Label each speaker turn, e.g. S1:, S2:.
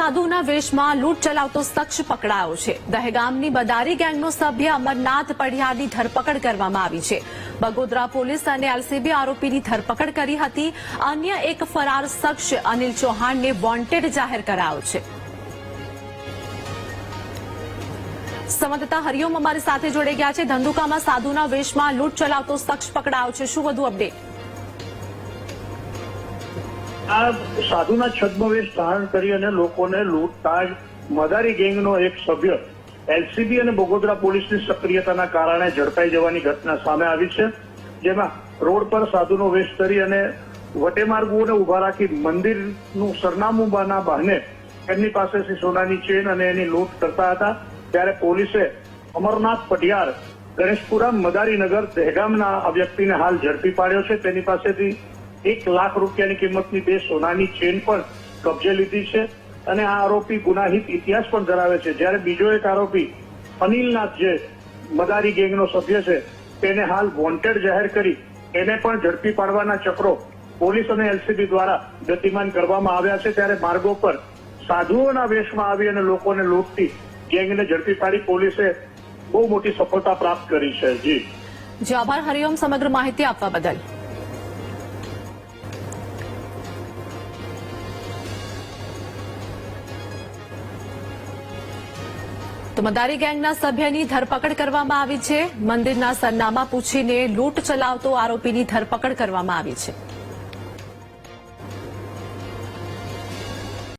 S1: સાધુના વેશમાં લૂંટ ચલાવતો શખ્સ પકડાયો છે। દહેગામની બદારી ગેંગનો સભ્ય અમરનાથ પઢિયારની ધરપકડ કરવામાં આવી છે। બગોદરા પોલીસ અને એલસીબી આરોપીની ધરપકડ કરી હતી। અન્ય એક ફરાર શખ્સ અનિલ ચૌહાણને વોન્ટેડ જાહેર કરાયો છે। સંવાદદાતા હરિઓમ અમારી સાથે જોડાઈ ગયા છે। ધંધુકામાં સાધુના વેશમાં લૂંટ ચલાવતો શખ્સ પકડાયો છે, શું વધુ અપડેટ?
S2: આ સાધુના છદ્મવેશ ધારણ કરી અને લોકોને લૂંટતા મદારી ગેંગનો એક સભ્ય એલસીબી અને બગોદરા પોલીસની સક્રિયતાના કારણે ઝડપાઈ જવાની ઘટના સામે આવી છે। જેમાં રોડ પર સાધુનો વેશ ધરી અને વટેમાર્ગોને ઉભા રાખી મંદિરનું સરનામું ના બહાને એમની પાસેથી સોનાની ચેન અને એની લૂંટ કરતા હતા। ત્યારે પોલીસે અમરનાથ પઢિયાર ગણેશપુરા મદારીનગર દહેગામના આ વ્યક્તિને હાલ ઝડપી પાડ્યો છે। તેની પાસેથી 1 લાખ રૂપિયાની કિંમતની 2 સોનાની ચેન પણ કબજે લીધી છે અને આ આરોપી ગુનાહિત ઇતિહાસ પણ ધરાવે છે। જ્યારે બીજો એક આરોપી અનિલનાથ જે મદારી ગેંગનો સભ્ય છે તેને હાલ વોન્ટેડ જાહેર કરી એને પણ ઝડપી પાડવાના ચક્રો પોલીસ અને એલસીબી દ્વારા ગતિમાન કરવામાં આવ્યા છે। ત્યારે માર્ગો પર સાધુઓના વેશમાં આવી અને લોકોને લૂંટતી ગેંગને ઝડપી પાડી પોલીસે બહુ મોટી સફળતા પ્રાપ્ત કરી છે।
S1: જી આભાર હરિઓમ સમગ્ર માહિતી આપવા બદલ। તો મદારી ગેંગના સભ્યની ધરપકડ કરવામાં આવી છે। મંદિરના સરનામા પૂછીને લૂંટ ચલાવતો આરોપીની ધરપકડ કરવામાં આવી છે।